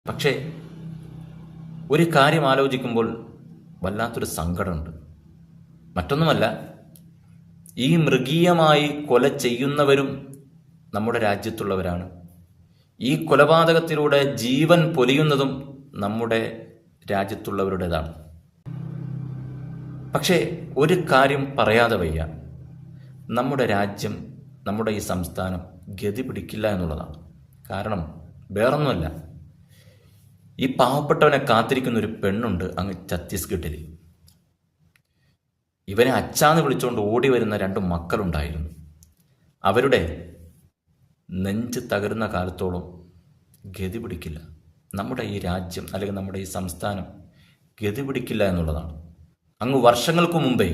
പക്ഷേ ഒരു കാര്യം ആലോചിക്കുമ്പോൾ വല്ലാത്തൊരു സങ്കടമുണ്ട്. മറ്റൊന്നുമല്ല, ഈ മൃഗീയമായി കൊല ചെയ്യുന്നവരും നമ്മുടെ രാജ്യത്തുള്ളവരാണ്. ഈ കൊലപാതകത്തിലൂടെ ജീവൻ പൊലിയുന്നതും നമ്മുടെ രാജ്യത്തുള്ളവരുടേതാണ്. പക്ഷേ ഒരു കാര്യം പറയാതെ വയ്യ, നമ്മുടെ രാജ്യം, നമ്മുടെ ഈ സംസ്ഥാനം ഗതി പിടിക്കില്ല എന്നുള്ളതാണ്. കാരണം വേറൊന്നുമല്ല, ഈ പാവപ്പെട്ടവനെ കാത്തിരിക്കുന്ന ഒരു പെണ്ണുണ്ട് അങ്ങ് ഛത്തീസ്ഗഡിൽ. ഇവനെ അച്ചാന്ന് വിളിച്ചുകൊണ്ട് ഓടി വരുന്ന 2 മക്കളുണ്ടായിരുന്നു. അവരുടെ നെഞ്ച് തകരുന്ന കാലത്തോളം ഗതി പിടിക്കില്ല നമ്മുടെ ഈ രാജ്യം, അല്ലെങ്കിൽ നമ്മുടെ ഈ സംസ്ഥാനം ഗതി പിടിക്കില്ല എന്നുള്ളതാണ്. അങ്ങ് വർഷങ്ങൾക്ക് മുമ്പേ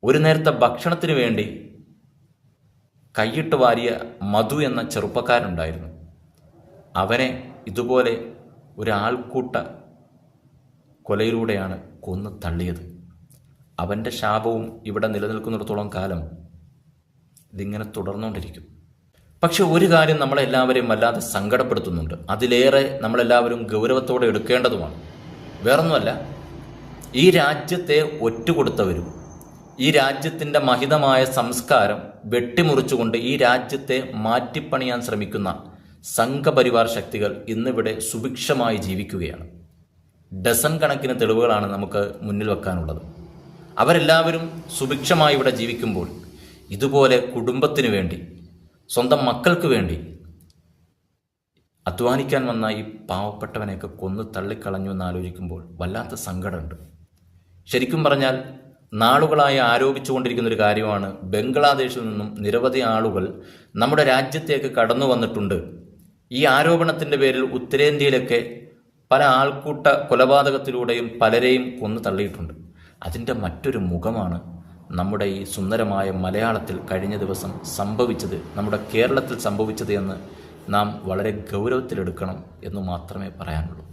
ഒരു നേരത്തെ ഭക്ഷണത്തിന് വേണ്ടി കൈയിട്ട് വാരിയ മധു എന്ന ചെറുപ്പക്കാരനുണ്ടായിരുന്നു. അവനെ ഇതുപോലെ ഒരാൾക്കൂട്ട കൊലയിലൂടെയാണ് കൊന്നു തള്ളിയത്. അവൻ്റെ ശാപവും ഇവിടെ നിലനിൽക്കുന്നിടത്തോളം കാലം ഇതിങ്ങനെ തുടർന്നുകൊണ്ടിരിക്കും. പക്ഷെ ഒരു കാര്യം നമ്മളെല്ലാവരെയും വല്ലാതെ സങ്കടപ്പെടുത്തുന്നുണ്ട്. അതിലേറെ നമ്മളെല്ലാവരും ഗൗരവത്തോടെ എടുക്കേണ്ടതുമാണ്. വേറൊന്നുമല്ല, ഈ രാജ്യത്തെ ഒറ്റുകൊടുത്തവരും ഈ രാജ്യത്തിൻ്റെ മഹിതമായ സംസ്കാരം വെട്ടിമുറിച്ചുകൊണ്ട് ഈ രാജ്യത്തെ മാറ്റിപ്പണിയാൻ ശ്രമിക്കുന്ന സംഘപരിവാർ ശക്തികൾ ഇന്നിവിടെ സുഭിക്ഷമായി ജീവിക്കുകയാണ്. ഡസൻ കണക്കിന് തെളിവുകളാണ് നമുക്ക് മുന്നിൽ വെക്കാനുള്ളത്. അവരെല്ലാവരും സുഭിക്ഷമായി ഇവിടെ ജീവിക്കുമ്പോൾ ഇതുപോലെ കുടുംബത്തിന് വേണ്ടി, സ്വന്തം മക്കൾക്ക് വേണ്ടി അധ്വാനിക്കാൻ വന്ന ഈ പാവപ്പെട്ടവനെയൊക്കെ കൊന്നു തള്ളിക്കളഞ്ഞു എന്നാലോചിക്കുമ്പോൾ വല്ലാത്ത സങ്കടമുണ്ട്. ശരിക്കും പറഞ്ഞാൽ നാളുകളായി ആരോപിച്ചുകൊണ്ടിരിക്കുന്ന ഒരു കാര്യമാണ്, ബംഗ്ലാദേശിൽ നിന്നും നിരവധി ആളുകൾ നമ്മുടെ രാജ്യത്തേക്ക് കടന്നു വന്നിട്ടുണ്ട്. ഈ ആരോപണത്തിൻ്റെ പേരിൽ ഉത്തരേന്ത്യയിലൊക്കെ പല ആൾക്കൂട്ട കൊലപാതകത്തിലൂടെയും പലരെയും കൊന്നു തള്ളിയിട്ടുണ്ട്. അതിൻ്റെ മറ്റൊരു മുഖമാണ് നമ്മുടെ ഈ സുന്ദരമായ മലയാളത്തിൽ കഴിഞ്ഞ ദിവസം സംഭവിച്ചത്, നമ്മുടെ കേരളത്തിൽ സംഭവിച്ചത് എന്ന് നാം വളരെ ഗൗരവത്തിലെടുക്കണം എന്ന് മാത്രമേ പറയാനുള്ളൂ.